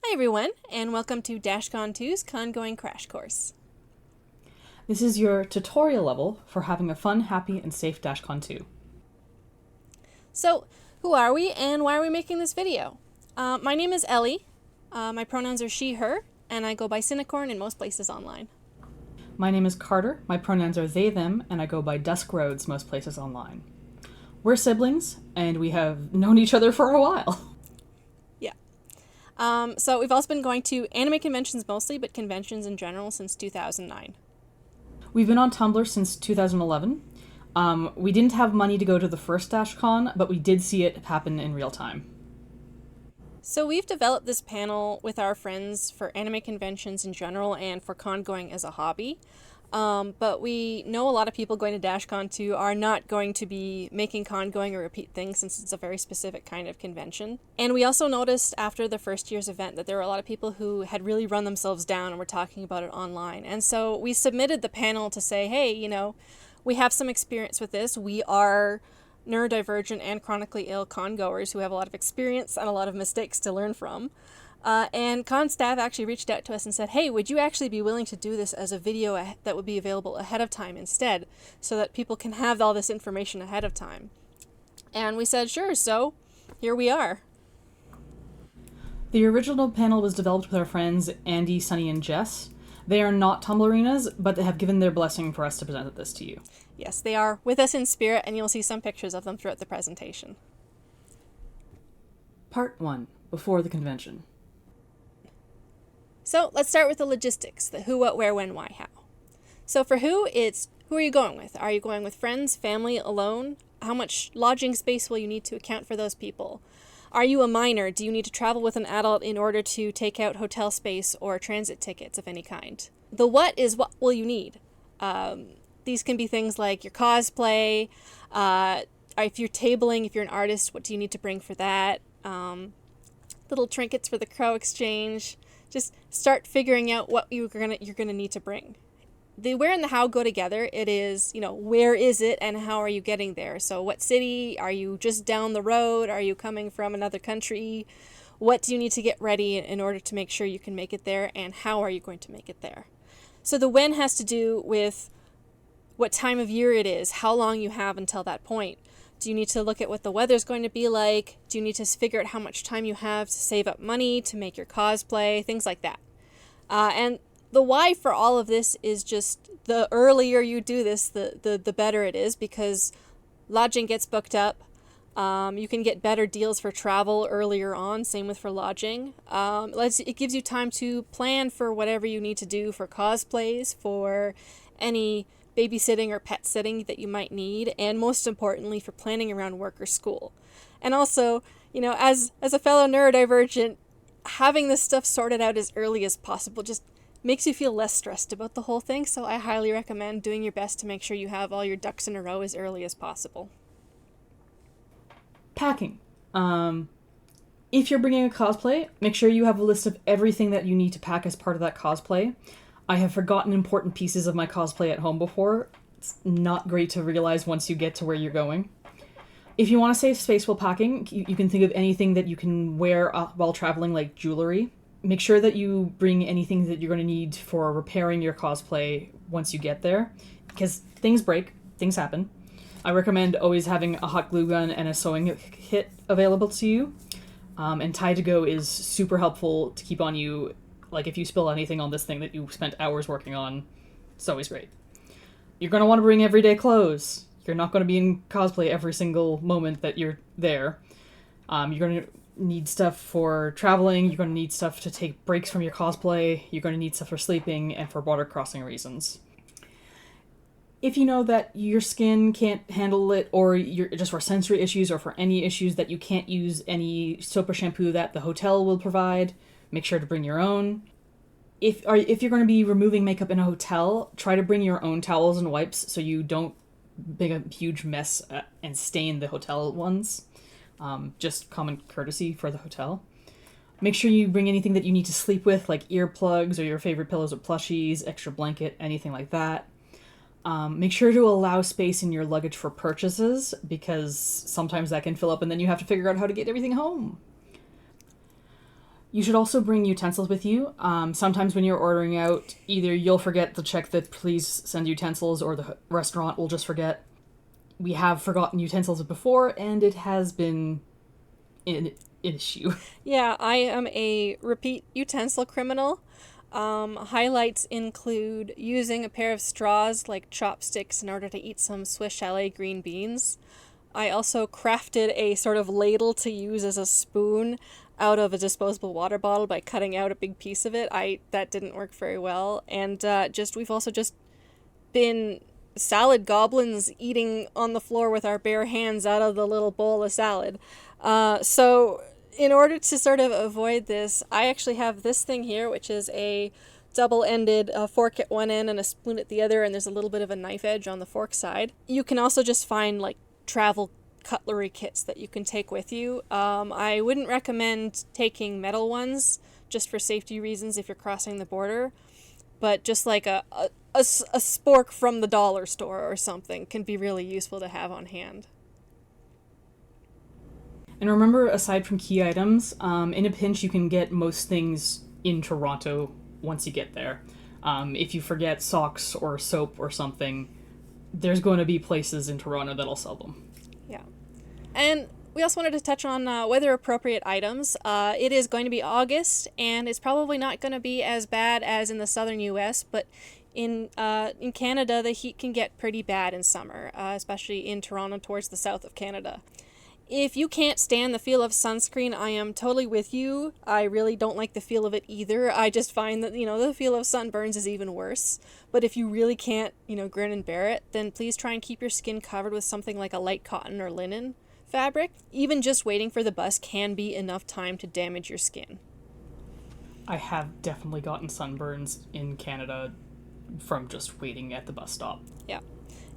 Hi everyone, and welcome to Dashcon Two's Con-Going Crash Course. This is your tutorial level for having a fun, happy, and safe Dashcon 2. So, who are we and why are we making this video? My name is Ellie, my pronouns are she, her, and I go by Cinnacorn in most places online. My name is Carter, my pronouns are they, them, and I go by duskroads most places online. We're siblings, and we have known each other for a while. So we've also been going to anime conventions mostly, but conventions in general since 2009. We've been on Tumblr since 2011. We didn't have money to go to the first Dashcon, but we did see it happen in real time. So we've developed this panel with our friends for anime conventions in general and for con-going as a hobby. But we know a lot of people going to Dashcon 2 are not going to be making con-going or repeat things since it's a very specific kind of convention. And we also noticed after the first year's event that there were a lot of people who had really run themselves down and were talking about it online. And so we submitted the panel to say, hey, we have some experience with this. We are neurodivergent and chronically ill con-goers who have a lot of experience and a lot of mistakes to learn from. And con staff actually reached out to us and said, hey, would you actually be willing to do this as a video that would be available ahead of time instead, so that people can have all this information ahead of time? And we said, sure, so here we are. The original panel was developed with our friends Andy, Sunny, and Jess. They are not Tumblrinas, but they have given their blessing for us to present this to you. Yes, they are with us in spirit, and you'll see some pictures of them throughout the presentation. Part 1. Before the convention. So let's start with the logistics, the who, what, where, when, why, how. So for who, it's who are you going with? Are you going with friends, family, alone? How much lodging space will you need to account for those people? Are you a minor? Do you need to travel with an adult in order to take out hotel space or transit tickets of any kind? The what is what will you need? These can be things like your cosplay, if you're tabling, if you're an artist, what do you need to bring for that? Little trinkets for the crow exchange. Just start figuring out what you're gonna need to bring. The where and the how go together. It is, where is it and how are you getting there? So what city? Are you just down the road? Are you coming from another country? What do you need to get ready in order to make sure you can make it there, and how are you going to make it there? So the when has to do with what time of year it is, how long you have until that point. Do you need to look at what the weather's going to be like? Do you need to figure out how much time you have to save up money to make your cosplay? Things like that. And the why for all of this is just the earlier you do this, the better it is, because lodging gets booked up. You can get better deals for travel earlier on, same with for lodging. It gives you time to plan for whatever you need to do for cosplays, for any babysitting or pet sitting that you might need, and most importantly for planning around work or school. And also, as a fellow neurodivergent, having this stuff sorted out as early as possible just makes you feel less stressed about the whole thing, so I highly recommend doing your best to make sure you have all your ducks in a row as early as possible. Packing. If you're bringing a cosplay, make sure you have a list of everything that you need to pack as part of that cosplay. I have forgotten important pieces of my cosplay at home before. It's not great to realize once you get to where you're going. If you want to save space while packing, you can think of anything that you can wear while traveling, like jewelry. Make sure that you bring anything that you're going to need for repairing your cosplay once you get there, because things break, things happen. I recommend always having a hot glue gun and a sewing kit available to you. And Tie to Go is super helpful to keep on you. Like, if you spill anything on this thing that you spent hours working on, it's always great. You're going to want to bring everyday clothes. You're not going to be in cosplay every single moment that you're there. You're going to need stuff for traveling. You're going to need stuff to take breaks from your cosplay. You're going to need stuff for sleeping and for border crossing reasons. If you know that your skin can't handle it, or you're just for sensory issues or for any issues that you can't use any soap or shampoo that the hotel will provide, make sure to bring your own. If you're going to be removing makeup in a hotel, try to bring your own towels and wipes so you don't make a huge mess and stain the hotel ones. Just common courtesy for the hotel. Make sure you bring anything that you need to sleep with, like earplugs or your favorite pillows or plushies, extra blanket, anything like that. Make sure to allow space in your luggage for purchases, because sometimes that can fill up and then you have to figure out how to get everything home. You should also bring utensils with you. Sometimes when you're ordering out, either you'll forget to check that please send utensils, or the restaurant will just forget. We have forgotten utensils before, and it has been an issue. Yeah, I am a repeat utensil criminal. Highlights include using a pair of straws like chopsticks in order to eat some Swiss chalet green beans. I also crafted a sort of ladle to use as a spoon out of a disposable water bottle by cutting out a big piece of it. That didn't work very well. And we've also just been salad goblins eating on the floor with our bare hands out of the little bowl of salad. So in order to sort of avoid this, I actually have this thing here, which is a double-ended fork at one end and a spoon at the other, and there's a little bit of a knife edge on the fork side. You can also just find like travel cutlery kits that you can take with you. I wouldn't recommend taking metal ones just for safety reasons if you're crossing the border, but just like a spork from the dollar store or something can be really useful to have on hand. And remember, aside from key items, in a pinch you can get most things in Toronto once you get there. If you forget socks or soap or something, there's going to be places in Toronto that'll sell them. Yeah. And we also wanted to touch on weather-appropriate items. It is going to be August, and it's probably not going to be as bad as in the southern U.S., but in Canada, the heat can get pretty bad in summer, especially in Toronto towards the south of Canada. If you can't stand the feel of sunscreen, I am totally with you. I really don't like the feel of it either. I just find that, the feel of sunburns is even worse. But if you really can't, grin and bear it, then please try and keep your skin covered with something like a light cotton or linen fabric. Even just waiting for the bus can be enough time to damage your skin. I have definitely gotten sunburns in Canada from just waiting at the bus stop. Yeah.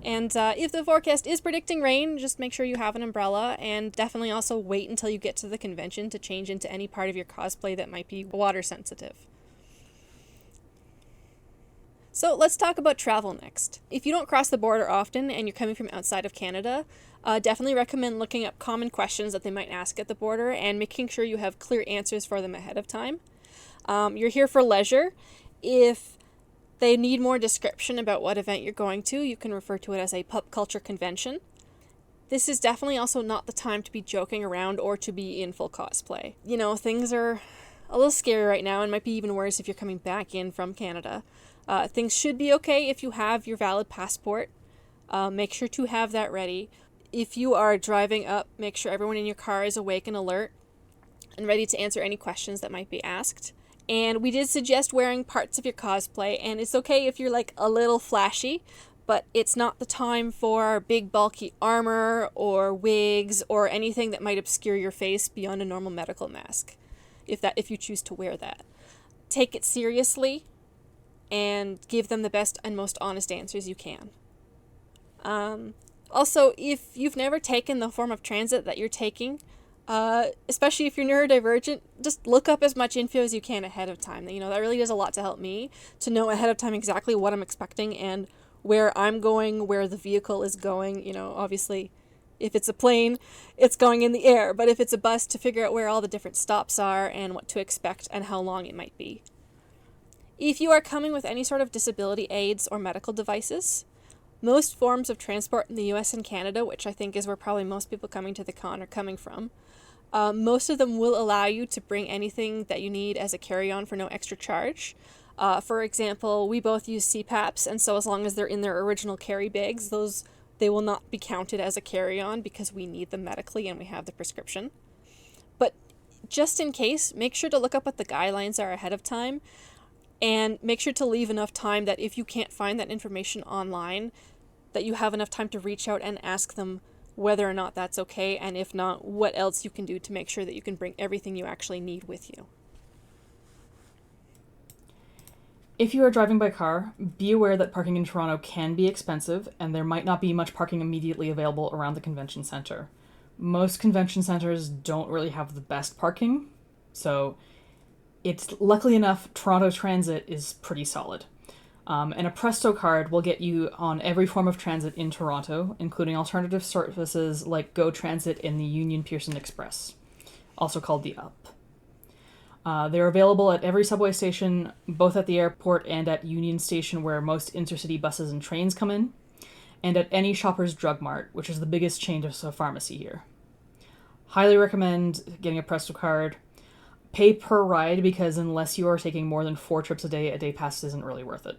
And if the forecast is predicting rain, just make sure you have an umbrella, and definitely also wait until you get to the convention to change into any part of your cosplay that might be water sensitive. So let's talk about travel next. If you don't cross the border often and you're coming from outside of Canada, definitely recommend looking up common questions that they might ask at the border and making sure you have clear answers for them ahead of time. You're here for leisure. If they need more description about what event you're going to, you can refer to it as a pop culture convention. This is definitely also not the time to be joking around or to be in full cosplay. Things are a little scary right now and might be even worse if you're coming back in from Canada. Things should be okay if you have your valid passport. Make sure to have that ready. If you are driving up, make sure everyone in your car is awake and alert and ready to answer any questions that might be asked. And we did suggest wearing parts of your cosplay, and it's okay if you're like a little flashy, but it's not the time for big bulky armor or wigs or anything that might obscure your face beyond a normal medical mask, if you choose to wear that. Take it seriously and give them the best and most honest answers you can. Also, if you've never taken the form of transit that you're taking, especially if you're neurodivergent, just look up as much info as you can ahead of time. That really does a lot to help me to know ahead of time exactly what I'm expecting and where I'm going, where the vehicle is going. Obviously, if it's a plane, it's going in the air, but if it's a bus, to figure out where all the different stops are and what to expect and how long it might be. If you are coming with any sort of disability aids or medical devices, most forms of transport in the US and Canada, which I think is where probably most people coming to the con are coming from, most of them will allow you to bring anything that you need as a carry-on for no extra charge. For example, we both use CPAPs, and so as long as they're in their original carry bags, they will not be counted as a carry-on because we need them medically and we have the prescription. But just in case, make sure to look up what the guidelines are ahead of time, and make sure to leave enough time that if you can't find that information online, that you have enough time to reach out and ask them whether or not that's okay, and if not, what else you can do to make sure that you can bring everything you actually need with you. If you are driving by car, be aware that parking in Toronto can be expensive, and there might not be much parking immediately available around the convention center. Most convention centers don't really have the best parking, so it's luckily enough, Toronto Transit is pretty solid. And a PRESTO card will get you on every form of transit in Toronto, including alternative services like GO Transit and the Union Pearson Express, also called the UP. They're available at every subway station, both at the airport and at Union Station, where most intercity buses and trains come in, and at any Shoppers Drug Mart, which is the biggest chain of a pharmacy here. Highly recommend getting a Presto card. Pay per ride, because unless you are taking more than 4 trips a day pass isn't really worth it.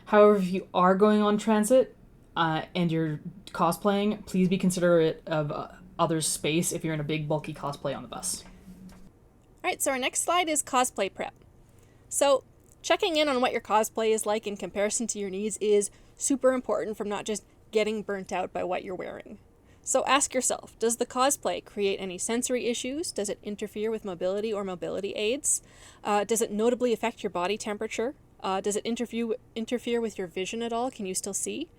However, if you are going on transit and you're cosplaying, please be considerate of others' space if you're in a big, bulky cosplay on the bus. Alright, so our next slide is cosplay prep. So, checking in on what your cosplay is like in comparison to your needs is super important from not just getting burnt out by what you're wearing. So ask yourself, does the cosplay create any sensory issues? Does it interfere with mobility or mobility aids? Does it notably affect your body temperature? Does it interfere with your vision at all? Can you still see?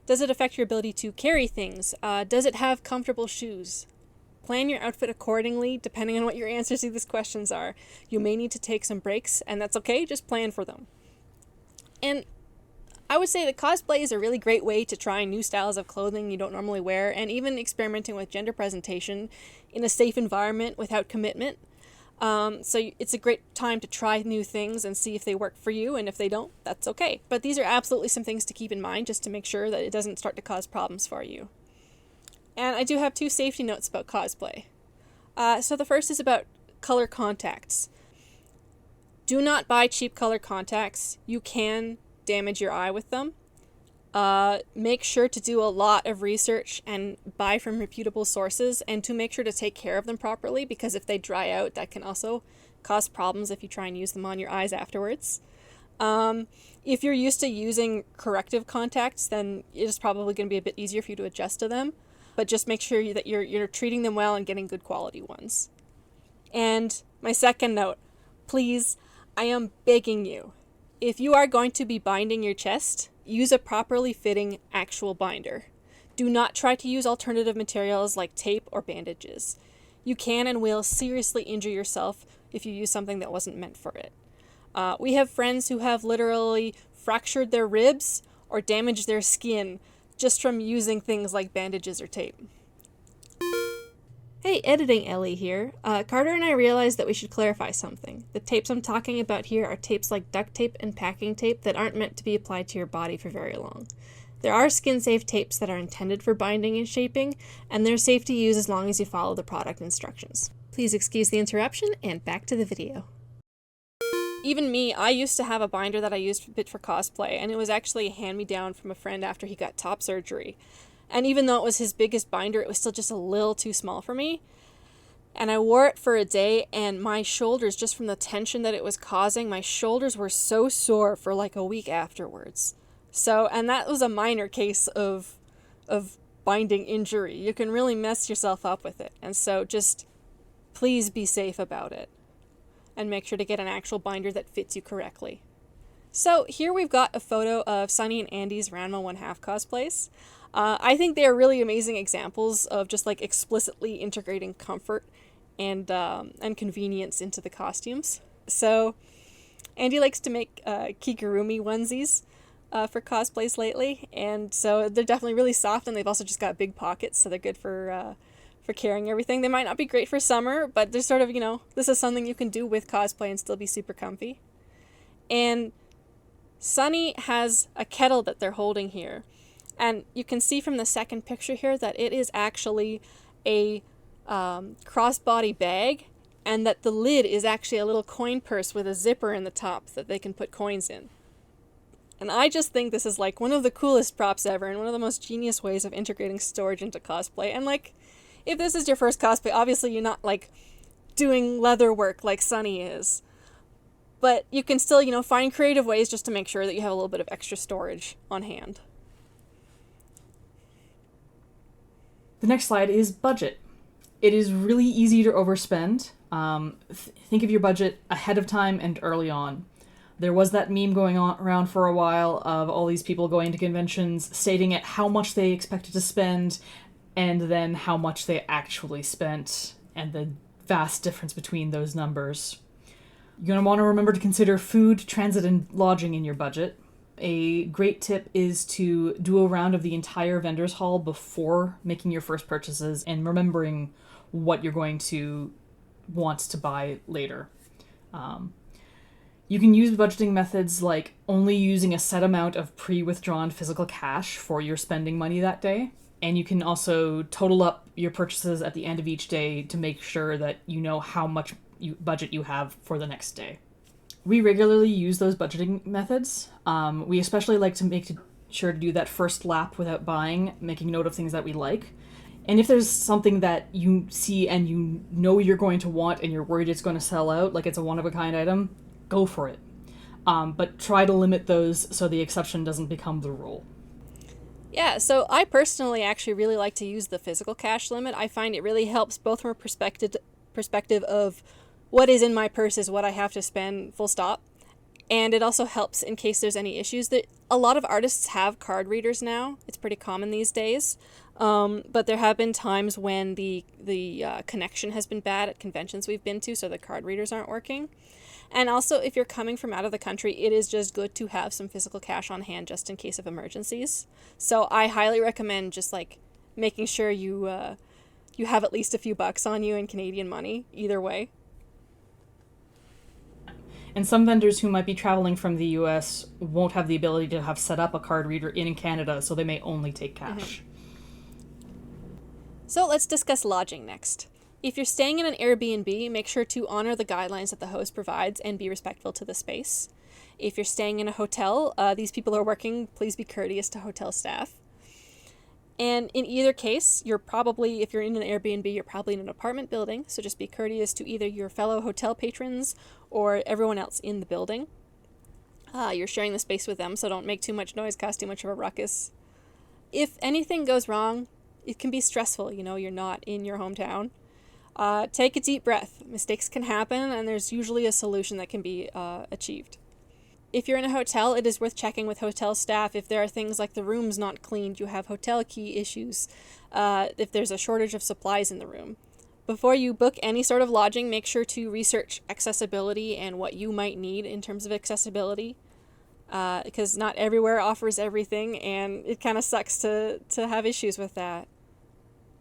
Does it affect your ability to carry things? Does it have comfortable shoes? Plan your outfit accordingly, depending on what your answers to these questions are. You may need to take some breaks, and that's okay, just plan for them. And I would say that cosplay is a really great way to try new styles of clothing you don't normally wear, and even experimenting with gender presentation in a safe environment without commitment. So it's a great time to try new things and see if they work for you, and if they don't, that's okay. But these are absolutely some things to keep in mind just to make sure that it doesn't start to cause problems for you. And I do have 2 safety notes about cosplay. So the first is about color contacts. Do not buy cheap color contacts. You can damage your eye with them. Make sure to do a lot of research and buy from reputable sources, and to make sure to take care of them properly, because if they dry out, that can also cause problems if you try and use them on your eyes afterwards. If you're used to using corrective contacts, then it is probably going to be a bit easier for you to adjust to them. But just make sure that you're treating them well and getting good quality ones. And my second note, please, I am begging you, if you are going to be binding your chest, use a properly fitting actual binder. Do not try to use alternative materials like tape or bandages. You can and will seriously injure yourself if you use something that wasn't meant for it. We have friends who have literally fractured their ribs or damaged their skin just from using things like bandages or tape. Hey, editing Ellie here. Carter and I realized that we should clarify something. The tapes I'm talking about here are tapes like duct tape and packing tape that aren't meant to be applied to your body for very long. There are skin-safe tapes that are intended for binding and shaping, and they're safe to use as long as you follow the product instructions. Please excuse the interruption, and back to the video. Even me, I used to have a binder that I used a bit for cosplay, and it was actually a hand-me-down from a friend after he got top surgery. And even though it was his biggest binder, it was still just a little too small for me. And I wore it for a day, and my shoulders, just from the tension that it was causing, my shoulders were so sore for like a week afterwards. So, and that was a minor case of binding injury. You can really mess yourself up with it. And so just please be safe about it. And make sure to get an actual binder that fits you correctly. So here we've got a photo of Sunny and Andy's Ranma 1/2 cosplays. I think they are really amazing examples of just like explicitly integrating comfort and convenience into the costumes. So Andy likes to make kigurumi onesies for cosplays lately, and so they're definitely really soft, and they've also just got big pockets, so they're good for carrying everything. They might not be great for summer, but they're sort of, this is something you can do with cosplay and still be super comfy. And Sunny has a kettle that they're holding here. And you can see from the second picture here that it is actually a crossbody bag, and that the lid is actually a little coin purse with a zipper in the top that they can put coins in. And I just think this is like one of the coolest props ever, and one of the most genius ways of integrating storage into cosplay. And like, if this is your first cosplay, obviously you're not like doing leather work like Sunny is. But you can still, find creative ways just to make sure that you have a little bit of extra storage on hand. The next slide is budget. It is really easy to overspend. Think of your budget ahead of time and early on. There was that meme going on around for a while of all these people going to conventions stating at how much they expected to spend and then how much they actually spent, and the vast difference between those numbers. You're going to want to remember to consider food, transit, and lodging in your budget. A great tip is to do a round of the entire vendor's hall before making your first purchases and remembering what you're going to wants to buy later. You can use budgeting methods like only using a set amount of pre-withdrawn physical cash for your spending money that day. And you can also total up your purchases at the end of each day to make sure that you know how much budget you have for the next day. We regularly use those budgeting methods. We especially like to make sure to do that first lap without buying, making note of things that we like. And if there's something that you see and you know you're going to want and you're worried it's going to sell out, like it's a one-of-a-kind item, go for it. But try to limit those so the exception doesn't become the rule. Yeah, so I personally actually really like to use the physical cash limit. I find it really helps both from a perspective of what is in my purse is what I have to spend, full stop. And it also helps in case there's any issues. That a lot of artists have card readers now. It's pretty common these days. But there have been times when the connection has been bad at conventions we've been to, so the card readers aren't working. And also, if you're coming from out of the country, it is just good to have some physical cash on hand just in case of emergencies. So I highly recommend just like making sure you have at least a few bucks on you in Canadian money, either way. And some vendors who might be traveling from the US won't have the ability to have set up a card reader in Canada, so they may only take cash. So let's discuss lodging next. If you're staying in an Airbnb, make sure to honor the guidelines that the host provides and be respectful to the space. If you're staying in a hotel, these people are working, please be courteous to hotel staff. And in either case, if you're in an Airbnb, you're probably in an apartment building, so just be courteous to either your fellow hotel patrons or everyone else in the building. You're sharing the space with them, so don't make too much noise, cause too much of a ruckus. If anything goes wrong, it can be stressful, you're not in your hometown. Take a deep breath. Mistakes can happen, and there's usually a solution that can be achieved. If you're in a hotel, it is worth checking with hotel staff if there are things like the room's not cleaned, you have hotel key issues, if there's a shortage of supplies in the room. Before you book any sort of lodging, make sure to research accessibility and what you might need in terms of accessibility, because not everywhere offers everything, and it kind of sucks to have issues with that.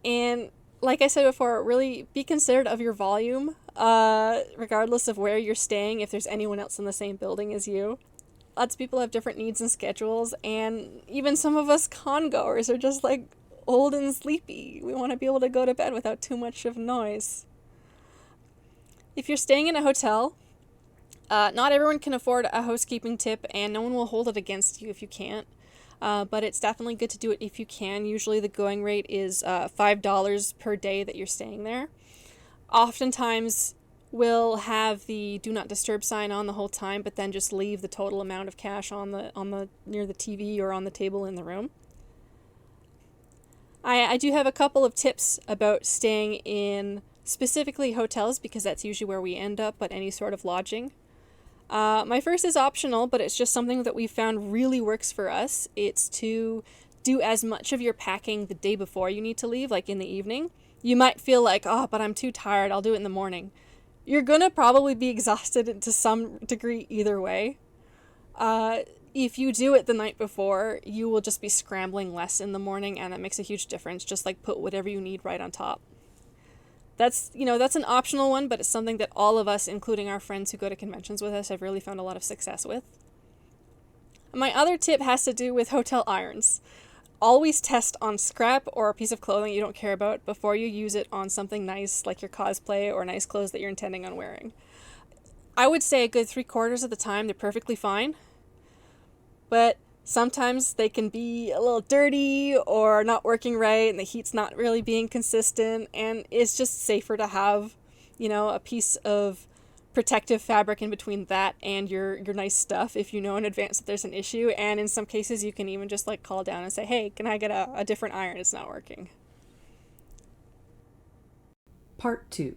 And like I said before, really be considerate of your volume, regardless of where you're staying, if there's anyone else in the same building as you. Lots of people have different needs and schedules, and even some of us con-goers are just like old and sleepy. We want to be able to go to bed without too much of noise. If you're staying in a hotel, not everyone can afford a housekeeping tip, and no one will hold it against you if you can't. But it's definitely good to do it if you can. Usually the going rate is $5 per day that you're staying there. Oftentimes we'll have the do not disturb sign on the whole time, but then just leave the total amount of cash on the near the TV or on the table in the room. I do have a couple of tips about staying in specifically hotels, because that's usually where we end up, but any sort of lodging. My first is optional, but it's just something that we found really works for us. It's to do as much of your packing the day before you need to leave, like in the evening. You might feel like, but I'm too tired, I'll do it in the morning. You're gonna probably be exhausted to some degree either way. If you do it the night before, you will just be scrambling less in the morning, and that makes a huge difference. Just like put whatever you need right on top. That's an optional one, but it's something that all of us, including our friends who go to conventions with us, have really found a lot of success with. My other tip has to do with hotel irons. Always test on scrap or a piece of clothing you don't care about before you use it on something nice like your cosplay or nice clothes that you're intending on wearing. I would say a good 3/4 of the time they're perfectly fine, but sometimes they can be a little dirty or not working right, and the heat's not really being consistent, and it's just safer to have, a piece of protective fabric in between that and your nice stuff if you know in advance that there's an issue. And in some cases you can even just like call down and say, hey, can I get a different iron? It's not working. Part 2.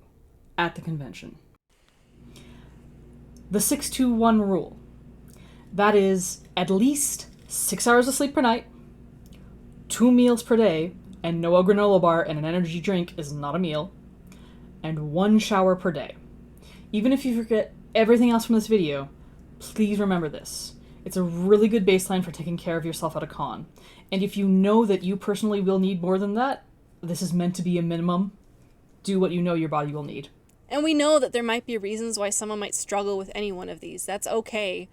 At the convention. The 6-2-1 rule. That is at least 6 hours of sleep per night, 2 meals per day, and no a granola bar and an energy drink is not a meal, and 1 shower per day. Even if you forget everything else from this video, please remember this. It's a really good baseline for taking care of yourself at a con. And if you know that you personally will need more than that, this is meant to be a minimum. Do what you know your body will need. And we know that there might be reasons why someone might struggle with any one of these. That's okay.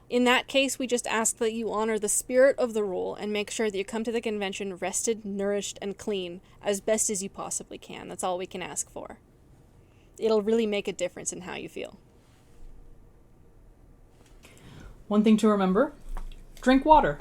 In that case, we just ask that you honor the spirit of the rule and make sure that you come to the convention rested, nourished, and clean as best as you possibly can. That's all we can ask for. It'll really make a difference in how you feel. One thing to remember, drink water.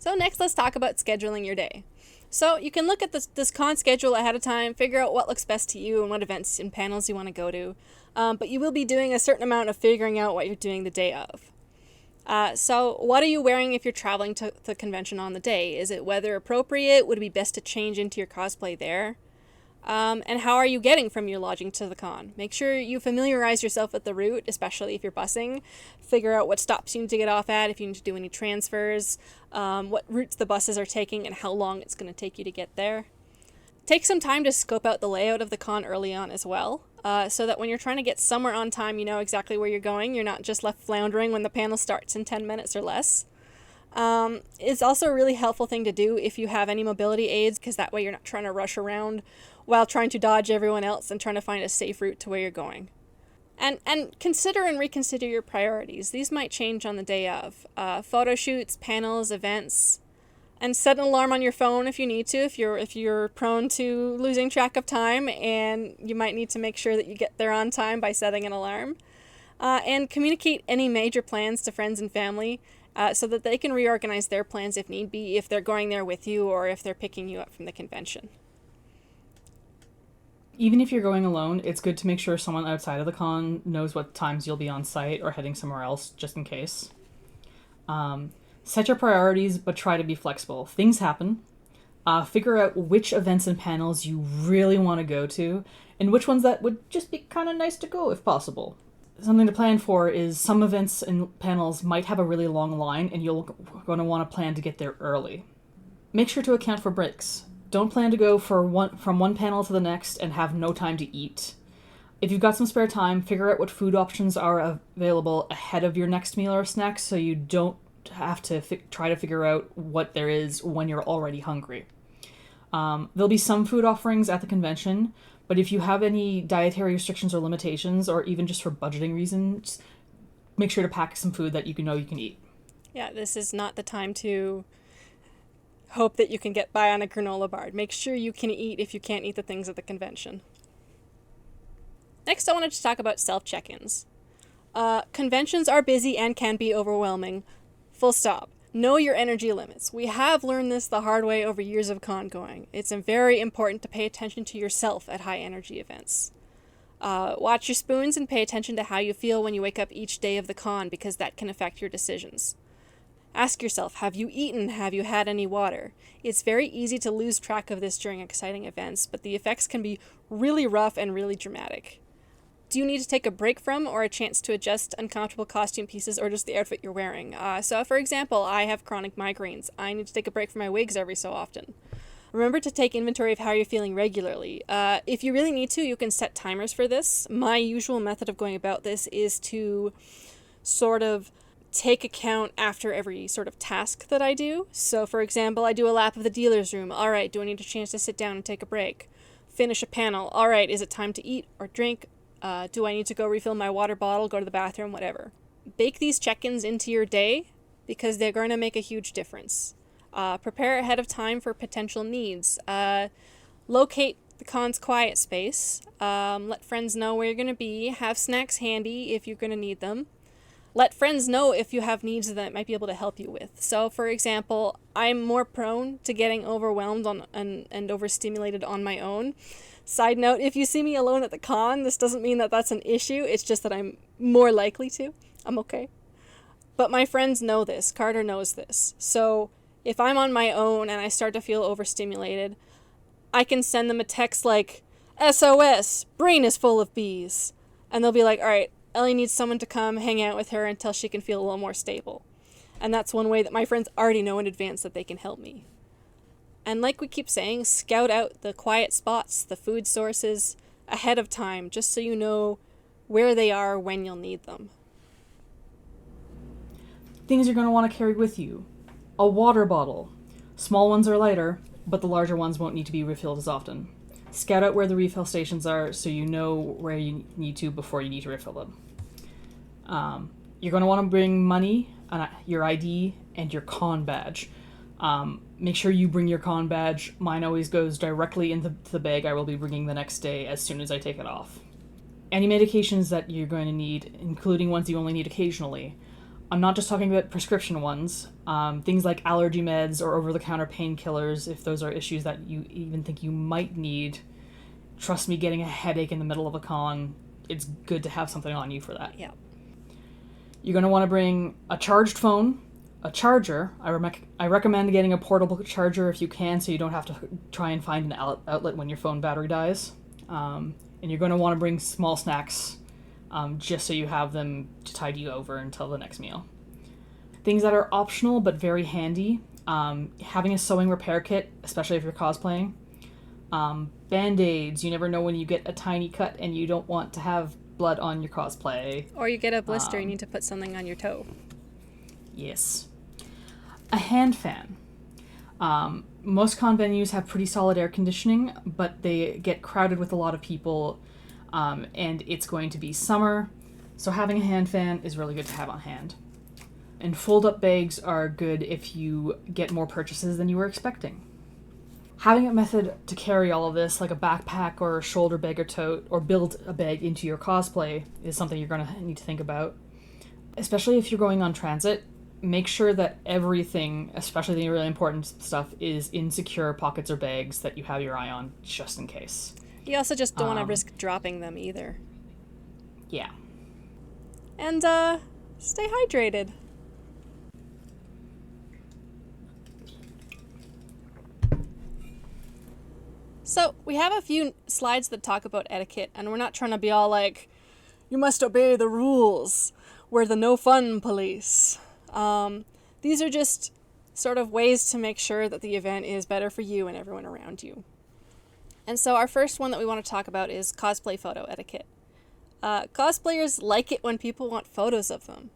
So next, let's talk about scheduling your day. So you can look at this con schedule ahead of time, figure out what looks best to you and what events and panels you want to go to. But you will be doing a certain amount of figuring out what you're doing the day of. So what are you wearing if you're traveling to the convention on the day? Is it weather appropriate? Would it be best to change into your cosplay there? And how are you getting from your lodging to the con? Make sure you familiarize yourself with the route, especially if you're busing. Figure out what stops you need to get off at, if you need to do any transfers, what routes the buses are taking, and how long it's going to take you to get there. Take some time to scope out the layout of the con early on as well, so that when you're trying to get somewhere on time, you know exactly where you're going. You're not just left floundering when the panel starts in 10 minutes or less. It's also a really helpful thing to do if you have any mobility aids, because that way you're not trying to rush around while trying to dodge everyone else and trying to find a safe route to where you're going. And consider and reconsider your priorities. These might change on the day of. Photo shoots, panels, events, and set an alarm on your phone if you need to, if you're prone to losing track of time, and you might need to make sure that you get there on time by setting an alarm. And communicate any major plans to friends and family, so that they can reorganize their plans if need be, if they're going there with you or if they're picking you up from the convention. Even if you're going alone, it's good to make sure someone outside of the con knows what times you'll be on site or heading somewhere else, just in case. Set your priorities, but try to be flexible. Things happen. Figure out which events and panels you really want to go to, and which ones that would just be kind of nice to go if possible. Something to plan for is some events and panels might have a really long line, and you're going to want to plan to get there early. Make sure to account for breaks. Don't plan to go from one panel to the next and have no time to eat. If you've got some spare time, figure out what food options are available ahead of your next meal or snack, so you don't have to try to figure out what there is when you're already hungry. There'll be some food offerings at the convention, but if you have any dietary restrictions or limitations, or even just for budgeting reasons, make sure to pack some food that you know you can eat. Yeah, this is not the time to hope that you can get by on a granola bar. Make sure you can eat if you can't eat the things at the convention. Next, I wanted to talk about self-check-ins. Conventions are busy and can be overwhelming. Full stop. Know your energy limits. We have learned this the hard way over years of con going. It's very important to pay attention to yourself at high energy events. Watch your spoons and pay attention to how you feel when you wake up each day of the con, because that can affect your decisions. Ask yourself, have you eaten? Have you had any water? It's very easy to lose track of this during exciting events, but the effects can be really rough and really dramatic. Do you need to take a break from or a chance to adjust uncomfortable costume pieces, or just the outfit you're wearing? So for example, I have chronic migraines. I need to take a break from my wigs every so often. Remember to take inventory of how you're feeling regularly. If you really need to, you can set timers for this. My usual method of going about this is to sort of take account after every sort of task that I do. So for example, I do a lap of the dealer's room. All right, do I need a chance to sit down and take a break? Finish a panel. All right, is it time to eat or drink? Do I need to go refill my water bottle, go to the bathroom, whatever? Bake these check-ins into your day, because they're going to make a huge difference. Prepare ahead of time for potential needs. Locate the con's quiet space. Let friends know where you're going to be. Have snacks handy if you're going to need them. Let friends know if you have needs that might be able to help you with. So, for example, I'm more prone to getting overwhelmed and overstimulated on my own. Side note, if you see me alone at the con, this doesn't mean that that's an issue. It's just that I'm more likely to. I'm okay. But my friends know this. Carter knows this. So if I'm on my own and I start to feel overstimulated, I can send them a text like, SOS, brain is full of bees. And they'll be like, all right, Ellie needs someone to come hang out with her until she can feel a little more stable. And that's one way that my friends already know in advance that they can help me. And like we keep saying, scout out the quiet spots, the food sources, ahead of time, just so you know where they are when you'll need them. Things you're going to want to carry with you. A water bottle. Small ones are lighter, but the larger ones won't need to be refilled as often. Scout out where the refill stations are so you know where you need to before you need to refill them. You're going to want to bring money, your ID, and your con badge. Make sure you bring your con badge. Mine always goes directly into the bag I will be bringing the next day as soon as I take it off. Any medications that you're going to need, including ones you only need occasionally. I'm not just talking about prescription ones. Things like allergy meds or over-the-counter painkillers, if those are issues that you even think you might need. Trust me, getting a headache in the middle of a con, it's good to have something on you for that. Yeah. You're going to want to bring a charged phone, a charger. I recommend getting a portable charger if you can, so you don't have to try and find an outlet when your phone battery dies. And you're going to want to bring small snacks, just so you have them to tide you over until the next meal. Things that are optional but very handy. Having a sewing repair kit, especially if you're cosplaying. Band-aids. You never know when you get a tiny cut and you don't want to have blood on your cosplay. Or you get a blister, you need to put something on your toe. Yes. A hand fan. Most con venues have pretty solid air conditioning, but they get crowded with a lot of people, and it's going to be summer, so having a hand fan is really good to have on hand. And fold-up bags are good if you get more purchases than you were expecting. Having a method to carry all of this, like a backpack or a shoulder bag or tote, or build a bag into your cosplay, is something you're going to need to think about. Especially if you're going on transit, make sure that everything, especially the really important stuff, is in secure pockets or bags that you have your eye on, just in case. You also just don't want to risk dropping them either. Yeah. And, stay hydrated. So, we have a few slides that talk about etiquette, and we're not trying to be all like, you must obey the rules, we're the no-fun police. These are just sort of ways to make sure that the event is better for you and everyone around you. And so our first one that we want to talk about is cosplay photo etiquette. Cosplayers like it when people want photos of them.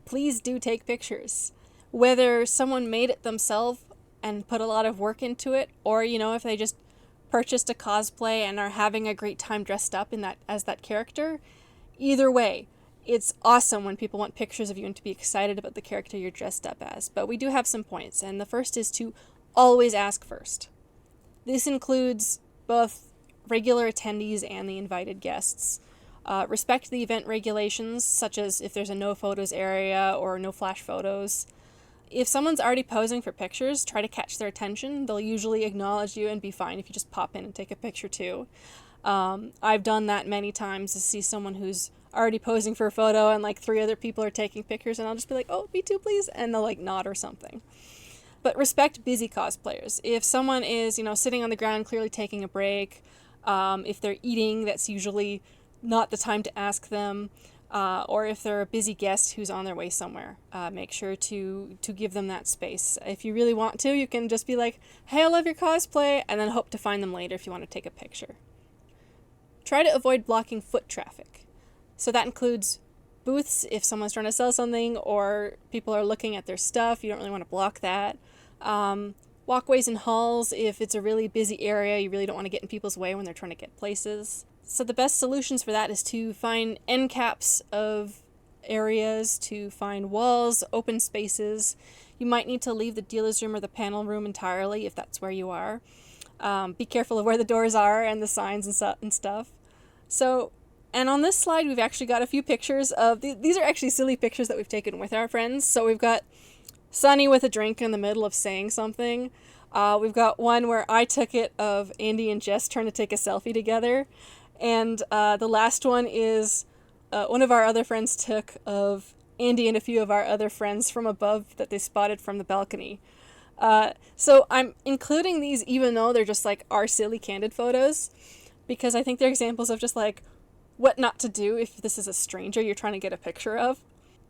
Please do take pictures. Whether someone made it themselves and put a lot of work into it, or, if they just purchased a cosplay and are having a great time dressed up in that as that character, either way, it's awesome when people want pictures of you and to be excited about the character you're dressed up as. But we do have some points, and the first is to always ask first. This includes both regular attendees and the invited guests. Respect the event regulations, such as if there's a no photos area or no flash photos. If someone's already posing for pictures, try to catch their attention. They'll usually acknowledge you and be fine if you just pop in and take a picture too. I've done that many times, to see someone who's already posing for a photo and like 3 other people are taking pictures, and I'll just be like, oh, me too, please, and they'll like nod or something. But respect busy cosplayers. If someone is, sitting on the ground clearly taking a break, if they're eating, that's usually not the time to ask them, or if they're a busy guest who's on their way somewhere, make sure to give them that space. If you really want to, you can just be like, hey, I love your cosplay, and then hope to find them later if you want to take a picture. Try to avoid blocking foot traffic. So that includes booths if someone's trying to sell something or people are looking at their stuff. You don't really want to block that. Walkways and halls, if it's a really busy area, you really don't want to get in people's way when they're trying to get places. So the best solutions for that is to find end caps of areas, to find walls, open spaces. You might need to leave the dealer's room or the panel room entirely if that's where you are. Be careful of where the doors are and the signs and stuff. So, and on this slide, we've actually got a few pictures of, these are actually silly pictures that we've taken with our friends. So we've got Sunny with a drink in the middle of saying something. We've got one where I took it of Andy and Jess trying to take a selfie together. And the last one is one of our other friends took of Andy and a few of our other friends from above that they spotted from the balcony. So I'm including these even though they're just like our silly candid photos, because I think they're examples of just like what not to do if this is a stranger you're trying to get a picture of.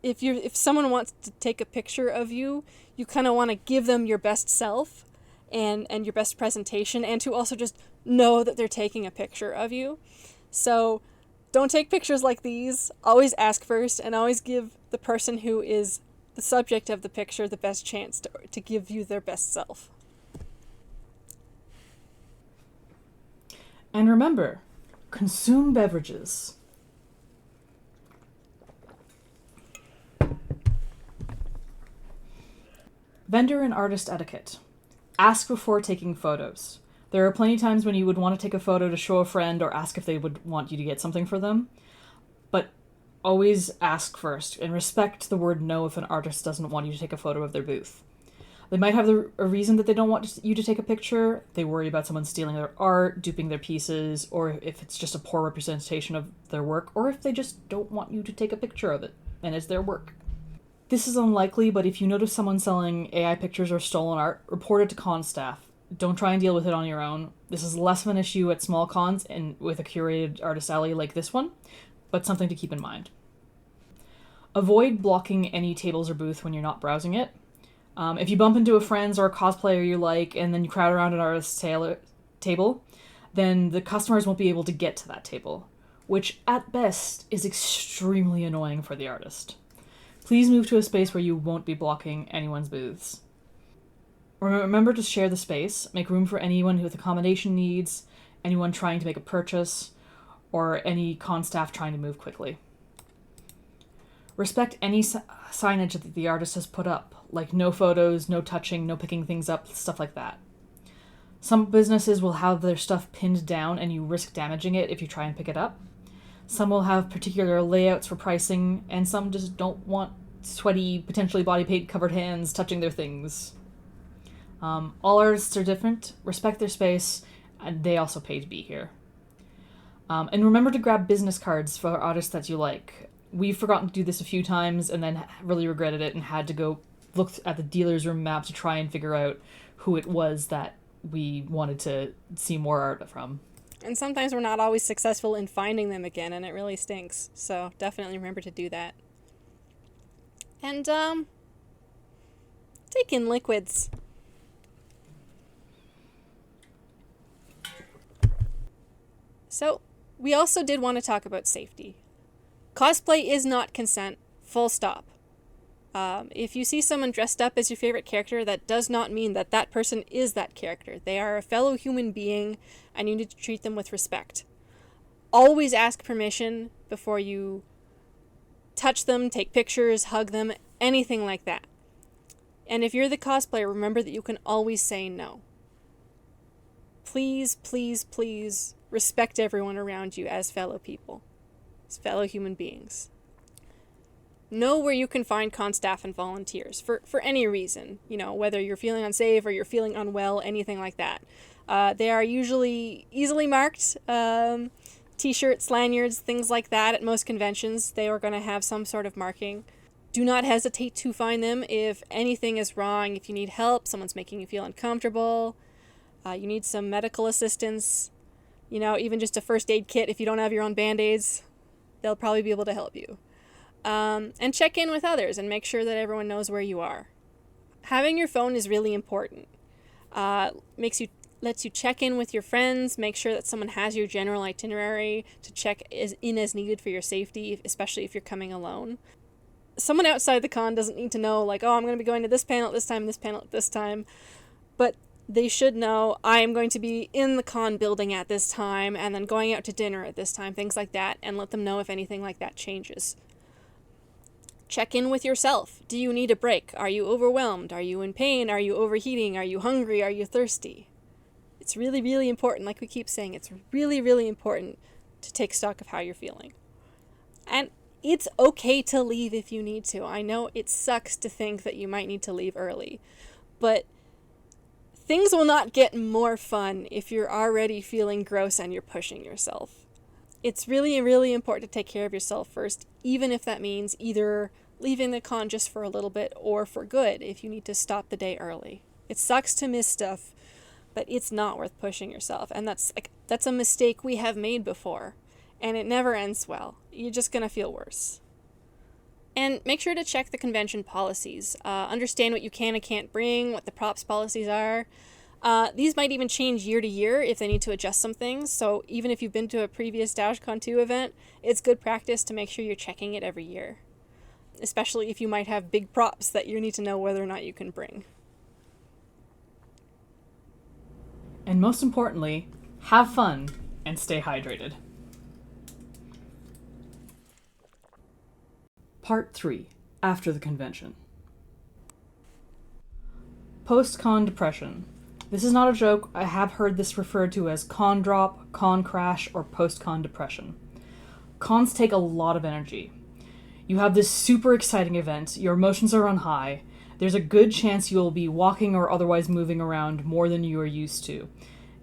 If someone wants to take a picture of you, you kind of want to give them your best self and your best presentation, and to also just know that they're taking a picture of you. So don't take pictures like these. Always ask first, and always give the person who is the subject of the picture the best chance to give you their best self. And remember, consume beverages. Vendor and artist etiquette. Ask before taking photos. There are plenty of times when you would want to take a photo to show a friend or ask if they would want you to get something for them. But always ask first and respect the word no if an artist doesn't want you to take a photo of their booth. They might have a reason that they don't want you to take a picture. They worry about someone stealing their art, duping their pieces, or if it's just a poor representation of their work, or if they just don't want you to take a picture of it and it's their work. This is unlikely, but if you notice someone selling AI pictures or stolen art, report it to con staff. Don't try and deal with it on your own. This is less of an issue at small cons and with a curated artist alley like this one, but something to keep in mind. Avoid blocking any tables or booth when you're not browsing it. If you bump into a friend's or a cosplayer you like and then you crowd around an artist's table, then the customers won't be able to get to that table, which at best is extremely annoying for the artist. Please move to a space where you won't be blocking anyone's booths. Remember to share the space, make room for anyone with accommodation needs, anyone trying to make a purchase, or any con staff trying to move quickly. Respect any signage that the artist has put up, like no photos, no touching, no picking things up, stuff like that. Some businesses will have their stuff pinned down and you risk damaging it if you try and pick it up. Some will have particular layouts for pricing, and some just don't want sweaty, potentially body paint covered hands touching their things. All artists are different, respect their space, and they also pay to be here. And remember to grab business cards for artists that you like. We've forgotten to do this a few times and then really regretted it and had to go look at the dealer's room map to try and figure out who it was that we wanted to see more art from. And sometimes we're not always successful in finding them again, and it really stinks. So definitely remember to do that. And, take in liquids. So, we also did want to talk about safety. Cosplay is not consent, full stop. If you see someone dressed up as your favorite character, that does not mean that that person is that character. They are a fellow human being, and you need to treat them with respect. Always ask permission before you touch them, take pictures, hug them, anything like that. And if you're the cosplayer, remember that you can always say no. Please, please, please respect everyone around you as fellow people, as fellow human beings. Know where you can find con staff and volunteers for any reason, whether you're feeling unsafe or you're feeling unwell, anything like that. They are usually easily marked, t-shirts, lanyards, things like that. At most conventions, they are going to have some sort of marking. Do not hesitate to find them if anything is wrong, if you need help, someone's making you feel uncomfortable, you need some medical assistance, even just a first aid kit if you don't have your own Band-Aids, they'll probably be able to help you. And check in with others and make sure that everyone knows where you are. Having your phone is really important. Lets you check in with your friends, make sure that someone has your general itinerary to check in as needed for your safety, especially if you're coming alone. Someone outside the con doesn't need to know, I'm going to be going to this panel at this time, this panel at this time, but they should know I am going to be in the con building at this time and then going out to dinner at this time, things like that, and let them know if anything like that changes. Check in with yourself. Do you need a break? Are you overwhelmed? Are you in pain? Are you overheating? Are you hungry? Are you thirsty? It's really, really important, like we keep saying, it's really, really important to take stock of how you're feeling. And it's okay to leave if you need to. I know it sucks to think that you might need to leave early, but things will not get more fun if you're already feeling gross and you're pushing yourself. It's really, really important to take care of yourself first, even if that means either leaving the con just for a little bit or for good if you need to stop the day early. It sucks to miss stuff, but it's not worth pushing yourself. And that's a mistake we have made before, and it never ends well. You're just going to feel worse. And make sure to check the convention policies. Understand what you can and can't bring, what the props policies are. These might even change year to year if they need to adjust some things. So even if you've been to a previous Dashcon 2 event, it's good practice to make sure you're checking it every year. Especially if you might have big props that you need to know whether or not you can bring. And most importantly, have fun. and stay hydrated. Part 3. After the convention. Post-con depression. This is not a joke. I have heard this referred to as con drop, con crash, or post-con depression. Cons take a lot of energy. You have this super exciting event, your emotions are on high, there's a good chance you'll be walking or otherwise moving around more than you are used to.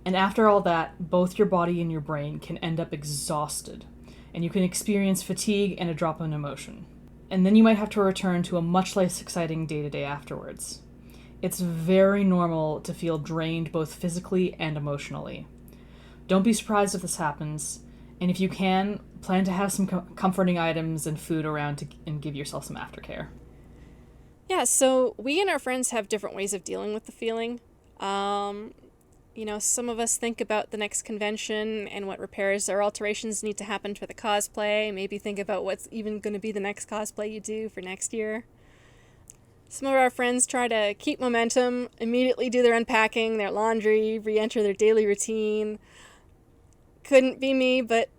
And after all that, both your body and your brain can end up exhausted, and you can experience fatigue and a drop in emotion. And then you might have to return to a much less exciting day-to-day afterwards. It's very normal to feel drained both physically and emotionally. Don't be surprised if this happens, and if you can, plan to have some comforting items and food around and give yourself some aftercare. Yeah, so we and our friends have different ways of dealing with the feeling. Some of us think about the next convention and what repairs or alterations need to happen for the cosplay. Maybe think about what's even going to be the next cosplay you do for next year. Some of our friends try to keep momentum, immediately do their unpacking, their laundry, re-enter their daily routine. Couldn't be me, but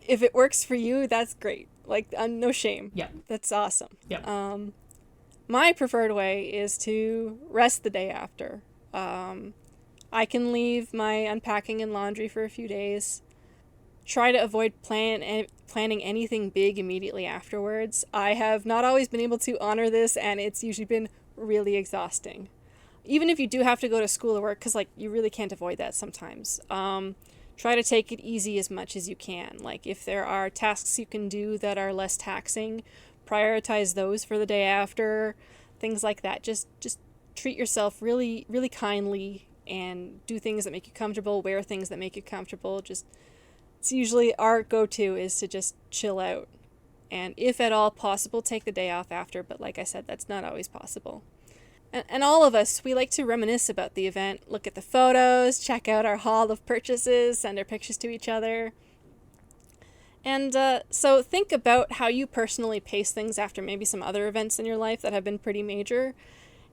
if it works for you, that's great. No shame. Yeah. That's awesome. Yeah. My preferred way is to rest the day after. I can leave my unpacking and laundry for a few days. Try to avoid planning anything big immediately afterwards. I have not always been able to honor this, and it's usually been really exhausting. Even if you do have to go to school or work, because you really can't avoid that sometimes. Try to take it easy as much as you can. If there are tasks you can do that are less taxing, prioritize those for the day after. Things like that. Just treat yourself really, really kindly and do things that make you comfortable, wear things that make you comfortable. It's usually our go-to is to just chill out. And if at all possible, take the day off after. But like I said, that's not always possible. And all of us, we like to reminisce about the event, look at the photos, check out our haul of purchases, send our pictures to each other. And so think about how you personally pace things after maybe some other events in your life that have been pretty major,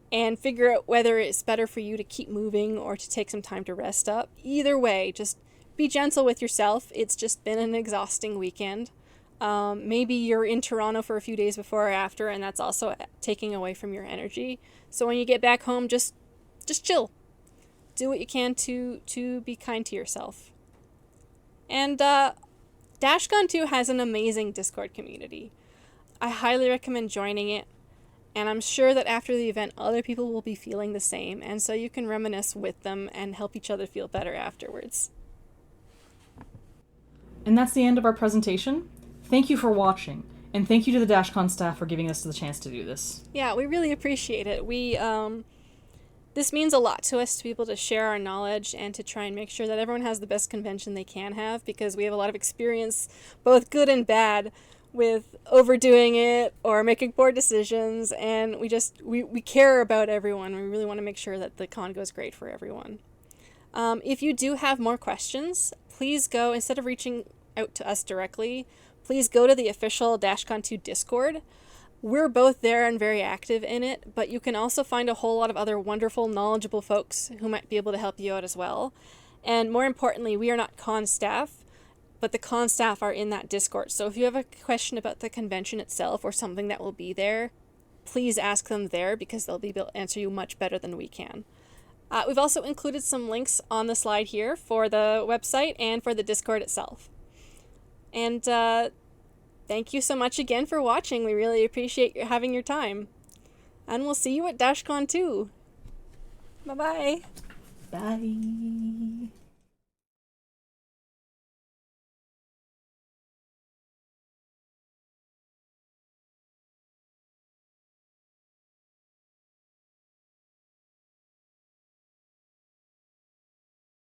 and figure out whether it's better for you to keep moving or to take some time to rest up. Either way, just be gentle with yourself. It's just been an exhausting weekend. Maybe you're in Toronto for a few days before or after, and that's also taking away from your energy. So when you get back home, just chill. Do what you can to be kind to yourself. And Dashcon 2 has an amazing Discord community. I highly recommend joining it, and I'm sure that after the event, other people will be feeling the same, and so you can reminisce with them and help each other feel better afterwards. And that's the end of our presentation. Thank you for watching, and thank you to the Dashcon staff for giving us the chance to do this. Yeah, we really appreciate it. This means a lot to us to be able to share our knowledge and to try and make sure that everyone has the best convention they can have, because we have a lot of experience, both good and bad, with overdoing it or making poor decisions, and we care about everyone. We really want to make sure that the con goes great for everyone. If you do have more questions, please go, instead of reaching out to us directly, please go to the official Dashcon 2 Discord. We're both there and very active in it, but you can also find a whole lot of other wonderful, knowledgeable folks who might be able to help you out as well. And more importantly, we are not con staff, but the con staff are in that Discord. So if you have a question about the convention itself or something that will be there, please ask them there, because they'll be able to answer you much better than we can. We've also included some links on the slide here for the website and for the Discord itself. And thank you so much again for watching. We really appreciate you having your time. And we'll see you at Dashcon 2. Bye-bye. Bye.